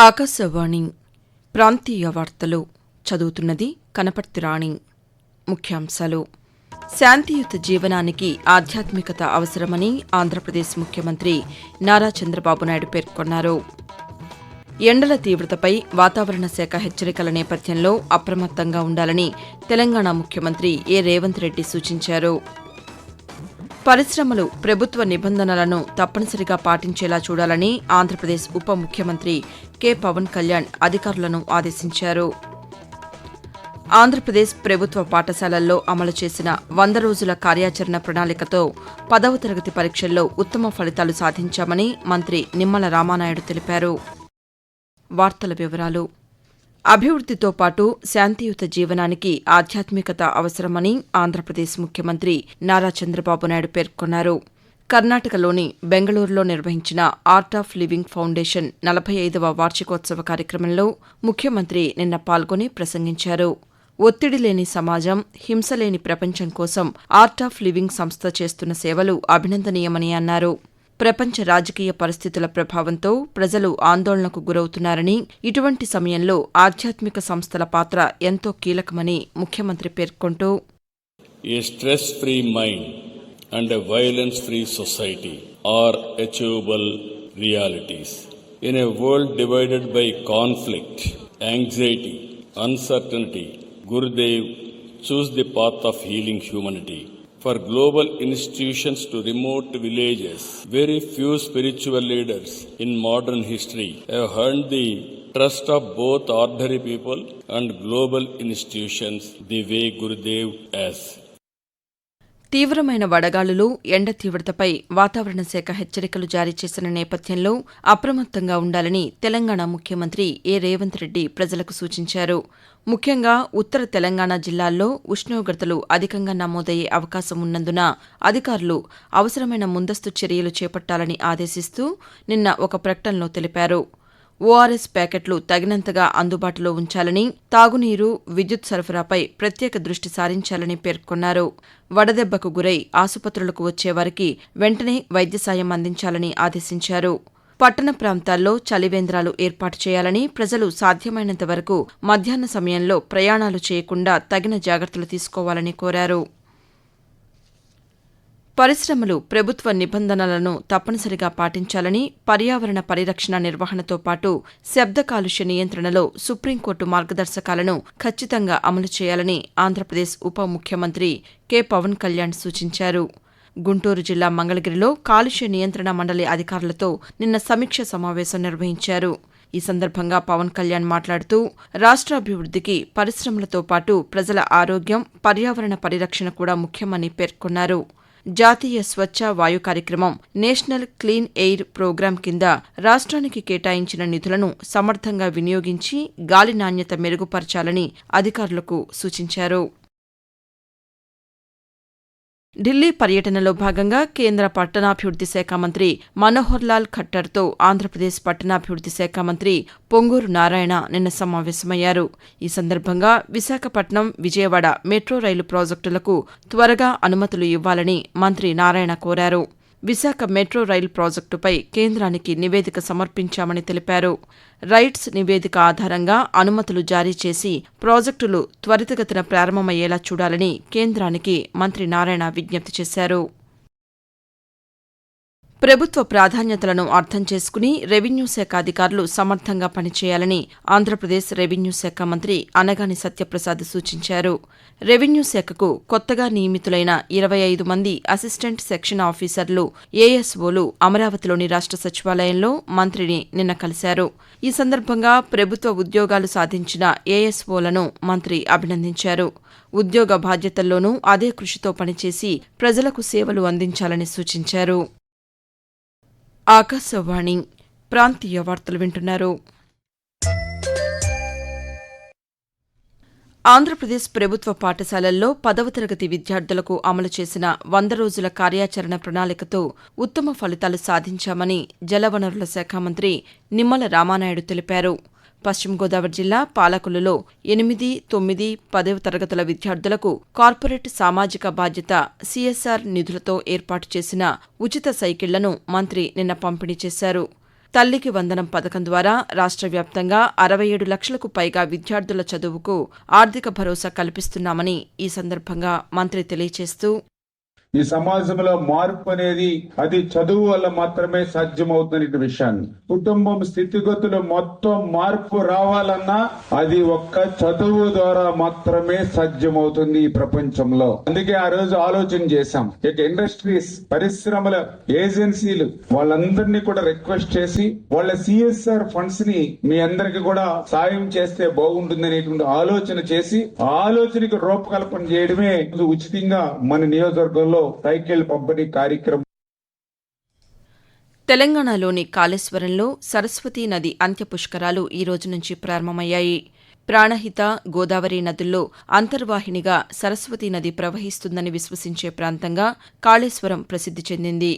ఆకాశవాణి ప్రాంతీయ వార్తలు చదువుతున్నది కనపర్తి రాణి. ముఖ్యాంశాలు: శాంతియుత జీవనానికి ఆధ్యాత్మికత అవసరమని ఆంధ్రప్రదేశ్ ముఖ్యమంత్రి నారా చంద్రబాబు నాయుడు పేర్కొన్నారు. ఎండల తీవ్రతపై వాతావరణ శాఖ హెచ్చరికల నేపథ్యంలో అప్రమత్తంగా ఉండాలని తెలంగాణ ముఖ్యమంత్రి రేవంత్ రెడ్డి సూచించారు. పరిశ్రమలు ప్రభుత్వ నిబంధనలను తప్పనిసరిగా పాటించేలా చూడాలని ఆంధ్రప్రదేశ్ ఉప ముఖ్యమంత్రి పవన్ కళ్యాణ్ అధికారులను ఆదేశించారు. ఆంధ్రప్రదేశ్ ప్రభుత్వ పాఠశాలల్లో అమలు చేసిన 100 రోజుల కార్యాచరణ ప్రణాళికతో 10వ తరగతి పరీక్షల్లో ఉత్తమ ఫలితాలు సాధించామని మంత్రి నిమ్మల రామానాయుడు తెలిపారు. వార్తల వివరాలు: అభివృద్దితో పాటు శాంతియుత జీవనానికి ఆధ్యాత్మికత అవసరమని ఆంధ్రప్రదేశ్ ముఖ్యమంత్రి నారా చంద్రబాబు నాయుడు పేర్కొన్నారు. కర్ణాటకలోని బెంగళూరులో నిర్వహించిన ఆర్ట్ ఆఫ్ లివింగ్ ఫౌండేషన్ 45వ వార్షికోత్సవ కార్యక్రమంలో ముఖ్యమంత్రి నిన్న పాల్గొని ప్రసంగించారు. ఒత్తిడి లేని సమాజం, హింస లేని ప్రపంచం కోసం ఆర్ట్ ఆఫ్ లివింగ్ సంస్థ చేస్తున్న సేవలు అభినందనీయమని అన్నారు. ప్రపంచ రాజకీయ పరిస్థితుల ప్రభావంతో ప్రజలు ఆందోళనకు గురవుతున్నారని, ఇటువంటి సమయంలో ఆధ్యాత్మిక సంస్థల పాత్ర ఎంతో కీలకమని ముఖ్యమంత్రి పేర్కొంటూ, A stress-free mind and a violence-free society are achievable realities. In a world divided by conflict, anxiety, uncertainty, Gurudev chose the path of healing humanity. For global institutions to remote villages, very few spiritual leaders in modern history have earned the trust of both ordinary people and global institutions the way Gurudev has. తీవ్రమైన వడగాలులు, ఎండ తీవ్రతపై వాతావరణ శాఖ హెచ్చరికలు జారీ చేసిన నేపథ్యంలో అప్రమత్తంగా ఉండాలని తెలంగాణ ముఖ్యమంత్రి రేవంత్ రెడ్డి ప్రజలకు సూచించారు. ముఖ్యంగా ఉత్తర తెలంగాణ జిల్లాల్లో ఉష్ణోగ్రతలు అధికంగా నమోదయ్యే అవకాశం ఉన్నందున అధికారులు అవసరమైన ముందస్తు చర్యలు చేపట్టాలని ఆదేశిస్తూ నిన్న ఒక ప్రకటనలో తెలిపారు. ఓఆర్ఎస్ ప్యాకెట్లు తగినంతగా అందుబాటులో ఉంచాలని, తాగునీరు, విద్యుత్ సరఫరాపై ప్రత్యేక దృష్టి సారించాలని పేర్కొన్నారు. వడదెబ్బకు గురై ఆసుపత్రులకు వచ్చేవారికి వెంటనే వైద్య సాయం అందించాలని ఆదేశించారు. పట్టణ ప్రాంతాల్లో చలివేంద్రాలు ఏర్పాటు చేయాలని, ప్రజలు సాధ్యమైనంత వరకు మధ్యాహ్న సమయంలో ప్రయాణాలు చేయకుండా తగిన జాగ్రత్తలు తీసుకోవాలని కోరారు. పరిశ్రమలు ప్రభుత్వ నిబంధనలను తప్పనిసరిగా పాటించాలని, పర్యావరణ పరిరక్షణ నిర్వహణతో పాటు శబ్ద కాలుష్య నియంత్రణలో సుప్రీంకోర్టు మార్గదర్శకాలను ఖచ్చితంగా అమలు చేయాలని ఆంధ్రప్రదేశ్ ఉప ముఖ్యమంత్రి పవన్ కళ్యాణ్ సూచించారు. గుంటూరు జిల్లా మంగళగిరిలో కాలుష్య నియంత్రణ మండలి అధికారులతో నిన్న సమీక్ష సమావేశం నిర్వహించారు. ఈ సందర్భంగా పవన్ కళ్యాణ్ మాట్లాడుతూ, రాష్ట్రాభివృద్దికి పరిశ్రమలతో పాటు ప్రజల ఆరోగ్యం, పర్యావరణ పరిరక్షణ కూడా ముఖ్యమని పేర్కొన్నారు. జాతీయ స్వచ్ఛ వాయు కార్యక్రమం, నేషనల్ క్లీన్ ఎయిర్ ప్రోగ్రాం కింద రాష్ట్రానికి కేటాయించిన నిధులను సమర్థంగా వినియోగించి గాలి నాణ్యత మెరుగుపరచాలని అధికారులకు సూచించారు. ఢిల్లీ పర్యటనలో భాగంగా కేంద్ర పట్టణాభివృద్ది శాఖ మంత్రి మనోహర్ లాల్ ఖట్టర్తో ఆంధ్రప్రదేశ్ పట్టణాభివృద్ది శాఖ మంత్రి పొంగూరు నారాయణ నిన్న సమావేశమయ్యారు. ఈ సందర్భంగా విశాఖపట్నం, విజయవాడ మెట్రో రైలు ప్రాజెక్టులకు త్వరగా అనుమతులు ఇవ్వాలని మంత్రి నారాయణ కోరారు. విశాఖ మెట్రో రైలు ప్రాజెక్టుపై కేంద్రానికి నివేదిక సమర్పించామని తెలిపారు. రైట్స్ నివేదిక ఆధారంగా అనుమతులు జారీ చేసి ప్రాజెక్టులు త్వరితగతిన ప్రారంభమయ్యేలా చూడాలని కేంద్రానికి మంత్రి నారాయణ విజ్ఞప్తి చేశారు. ప్రభుత్వ ప్రాధాన్యతలను అర్థం చేసుకుని రెవెన్యూ శాఖ అధికారులు సమర్థంగా పనిచేయాలని ఆంధ్రప్రదేశ్ రెవెన్యూ శాఖ మంత్రి అనగాని సత్యప్రసాద్ సూచించారు. రెవెన్యూ శాఖకు కొత్తగా నియమితులైన 25 మంది అసిస్టెంట్ సెక్షన్ ఆఫీసర్లు, ఏఎస్ఓలు అమరావతిలోని రాష్ట్ర సచివాలయంలో మంత్రిని నిన్న కలిశారు. ఈ సందర్భంగా ప్రభుత్వ ఉద్యోగాలు సాధించిన ఏఎస్ఓలను మంత్రి అభినందించారు. ఉద్యోగ బాధ్యతల్లోనూ అదే కృషితో పనిచేసి ప్రజలకు సేవలు అందించాలని సూచించారు. ఆకాశవాణి ప్రాంతీయ వార్తలు వింటున్నారు. ఆంధ్రప్రదేశ్ ప్రభుత్వ పాఠశాలల్లో 10వ తరగతి విద్యార్థులకు అమలు చేసిన 100 రోజుల కార్యాచరణ ప్రణాళికతో ఉత్తమ ఫలితాలు సాధించామని జలవనరుల శాఖ మంత్రి నిమ్మల రామానాయుడు తెలిపారు. పశ్చిమ గోదావరి జిల్లా పాలకొల్లులో 8, 9, 10వ తరగతుల విద్యార్థులకు కార్పొరేట్ సామాజిక బాధ్యత CSR నిధులతో ఏర్పాటు చేసిన ఉచిత సైకిళ్లను మంత్రి నిన్న పంపిణీ చేశారు. తల్లికి వందనం పథకం ద్వారా రాష్ట్ర వ్యాప్తంగా 67 లక్షలకు పైగా విద్యార్థుల చదువుకు ఆర్థిక భరోసా కల్పిస్తున్నామని ఈ సందర్భంగా మంత్రి తెలియజేస్తూ ఈ సమాజంలో మార్పు అనేది అది చదువు వల్ల మాత్రమే సాధ్యమవుతున్న విషయాన్ని, కుటుంబం స్థితిగతులు మొత్తం మార్పు రావాలన్నా అది ఒక్క చదువు ద్వారా మాత్రమే సాధ్యమవుతుంది ఈ ప్రపంచంలో. అందుకే ఆ రోజు ఆలోచన చేశాం, ఇక ఇండస్ట్రీస్, పరిశ్రమల ఏజెన్సీలు వాళ్ళందరినీ కూడా రిక్వెస్ట్ చేసి వాళ్ళ CSR ఫండ్స్ ని మీ అందరికి కూడా సాయం చేస్తే బాగుంటుంది అనేటువంటి ఆలోచన చేసి ఆ ఆలోచనకి రూపకల్పన చేయడమే ఉచితంగా మన నియోజకవర్గంలో సైకిల్ పంపిణీ కార్యక్రమం. తెలంగాణలోని కాళేశ్వరంలో సరస్వతీ నది అంత్య పుష్కరాలు ఈ రోజు నుంచి ప్రారంభమయ్యాయి. ప్రాణహిత, గోదావరి నదుల్లో అంతర్వాహినిగా సరస్వతీ నది ప్రవహిస్తుందని విశ్వసించే ప్రాంతంగా కాళేశ్వరం ప్రసిద్ది చెందింది.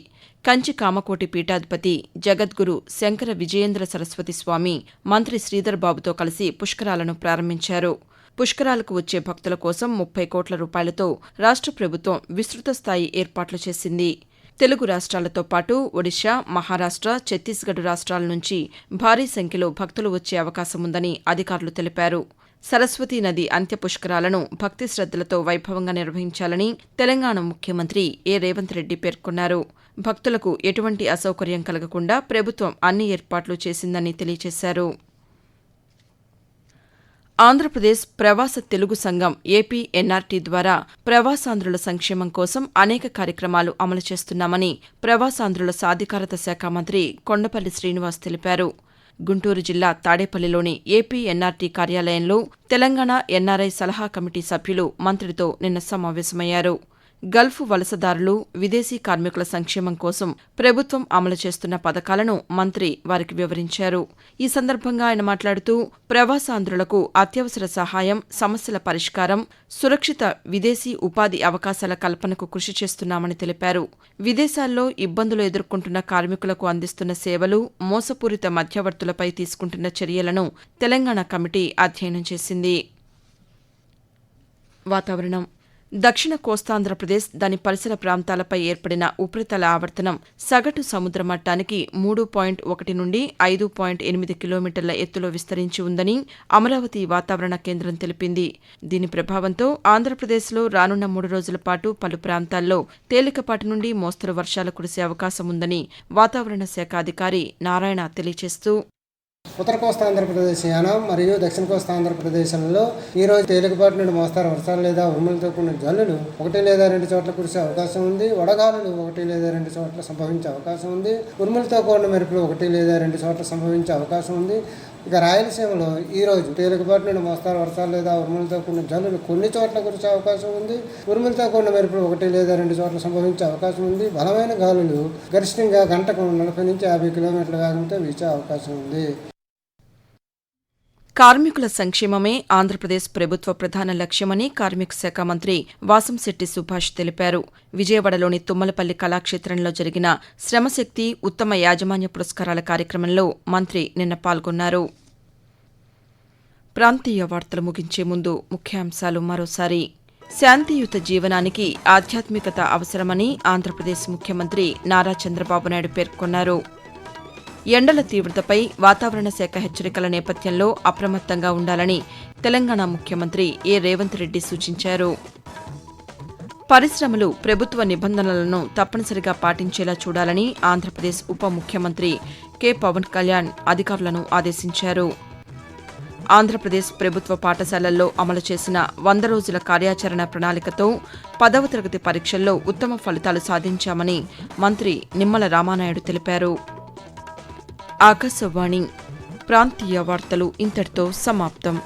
కంచి కామకోటి పీఠాధిపతి జగద్గురు శంకర విజయేంద్ర సరస్వతి స్వామి మంత్రి శ్రీధర్ బాబుతో కలిసి పుష్కరాలను ప్రారంభించారు. పుష్కరాలకు వచ్చే భక్తుల కోసం 30 కోట్ల రూపాయలతో రాష్ట్ర ప్రభుత్వం విస్తృత స్థాయి ఏర్పాట్లు చేసింది. తెలుగు రాష్ట్రాలతో పాటు ఒడిశా, మహారాష్ట్ర, ఛత్తీస్గఢ్ రాష్ట్రాల నుంచి భారీ సంఖ్యలో భక్తులు వచ్చే అవకాశం ఉందని అధికారులు తెలిపారు. సరస్వతీ నది అంత్య పుష్కరాలను భక్తి శ్రద్దలతో వైభవంగా నిర్వహించాలని తెలంగాణ ముఖ్యమంత్రి రేవంత్ రెడ్డి పేర్కొన్నారు. భక్తులకు ఎటువంటి అసౌకర్యం కలగకుండా ప్రభుత్వం అన్ని ఏర్పాట్లు చేసిందని తెలియజేశారు. ఆంధ్రప్రదేశ్ ప్రవాస తెలుగు సంఘం APNRT ద్వారా ప్రవాసాంధ్రుల సంక్షేమం కోసం అనేక కార్యక్రమాలు అమలు చేస్తున్నామని ప్రవాసాంధ్రుల సాధికారత శాఖ మంత్రి కొండపల్లి శ్రీనివాస్ తెలిపారు. గుంటూరు జిల్లా తాడేపల్లిలోని APNRT కార్యాలయంలో తెలంగాణ NRI సలహా కమిటీ సభ్యులు మంత్రితో నిన్న సమావేశమయ్యారు. గల్ఫ్ వలసదారులు, విదేశీ కార్మికుల సంక్షేమం కోసం ప్రభుత్వం అమలు చేస్తున్న పథకాలను మంత్రి వారికి వివరించారు. ఈ సందర్భంగా ఆయన మాట్లాడుతూ ప్రవాసాంధ్రులకు అత్యవసర సహాయం, సమస్యల పరిష్కారం, సురక్షిత విదేశీ ఉపాధి అవకాశాల కల్పనకు కృషి చేస్తున్నామని తెలిపారు. విదేశాల్లో ఇబ్బందులు ఎదుర్కొంటున్న కార్మికులకు అందిస్తున్న సేవలు, మోసపూరిత మధ్యవర్తులపై తీసుకుంటున్న చర్యలను తెలంగాణ కమిటీ అధ్యయనం చేసింది. వాతావరణం. దక్షిణ కోస్తాంధ్రప్రదేశ్, దాని పరిసర ప్రాంతాలపై ఏర్పడిన ఉపరితల ఆవర్తనం సగటు సముద్ర మట్టానికి 3.1 నుండి 5.8 కిలోమీటర్ల ఎత్తులో విస్తరించి ఉందని అమరావతి వాతావరణ కేంద్రం తెలిపింది. దీని ప్రభావంతో ఆంధ్రప్రదేశ్లో రానున్న 3 రోజుల పాటు పలు ప్రాంతాల్లో తేలికపాటి నుండి మోస్తరు వర్షాలు కురిసే అవకాశం ఉందని వాతావరణ శాఖ అధికారి నారాయణ తెలియజేస్తూ ఉత్తర కోస్తా ఆంధ్రప్రదేశ్ యానం మరియు దక్షిణ కోస్తా ఆంధ్రప్రదేశ్లో ఈ రోజు తేలికపాటి నుండి మోస్తారు వర్షాలు లేదా ఉరుములతో కూడిన జల్లులు 1 లేదా 2 చోట్ల కురిసే అవకాశం ఉంది. వడగాలులు 1 లేదా 2 చోట్ల సంభవించే అవకాశం ఉంది. ఉరుములతో కూడిన మెరుపులు 1 లేదా 2 చోట్ల సంభవించే అవకాశం ఉంది. ఇక రాయలసీమలో ఈ రోజు తేలికపాటి నుండి మోస్తారు వర్షాలు లేదా ఉరుములతో కూడిన జల్లులు కొన్ని చోట్ల కురిసే అవకాశం ఉంది. ఉరుములతో కూడిన మెరుపులు 1 లేదా 2 చోట్ల సంభవించే అవకాశం ఉంది. బలమైన గాలులు గరిష్టంగా గంటకు 40 నుంచి 50 కిలోమీటర్ల వేగంతో వీచే అవకాశం ఉంది. కార్మికుల సంక్షేమమే ఆంధ్రప్రదేశ్ ప్రభుత్వ ప్రధాన లక్ష్యమని కార్మిక శాఖ మంత్రి వాసంశెట్టి సుభాష్ తెలిపారు. విజయవాడలోని తుమ్మలపల్లి కళాక్షేత్రంలో జరిగిన శ్రమశక్తి ఉత్తమ యాజమాన్య పురస్కారాల కార్యక్రమంలో మంత్రి నిన్న పాల్గొన్నారు. ప్రాంతీయ వార్తలు ముగించే ముందు ముఖ్యాంశాలు మరోసారి. శాంతియుత జీవనానికి ఆధ్యాత్మికత అవసరమని ఆంధ్రప్రదేశ్ ముఖ్యమంత్రి నారా చంద్రబాబు నాయుడు పేర్కొన్నారు. ఎండల తీవ్రతపై వాతావరణ శాఖ హెచ్చరికల నేపథ్యంలో అప్రమత్తంగా ఉండాలని తెలంగాణ ముఖ్యమంత్రి రేవంత్ రెడ్డి సూచించారు. పరిశ్రమలు ప్రభుత్వ నిబంధనలను తప్పనిసరిగా పాటించేలా చూడాలని ఆంధ్రప్రదేశ్ ఉప ముఖ్యమంత్రి పవన్ కళ్యాణ్ అధికారులను ఆదేశించారు. ఆంధ్రప్రదేశ్ ప్రభుత్వ పాఠశాలల్లో అమలు చేసిన 100 రోజుల కార్యాచరణ ప్రణాళికతో 10వ తరగతి పరీక్షల్లో ఉత్తమ ఫలితాలు సాధించామని మంత్రి నిమ్మల రామానాయుడు తెలిపారు. ఆకాశవాణి ప్రాంతీయ వార్తలు ఇంతటితో సమాప్తం.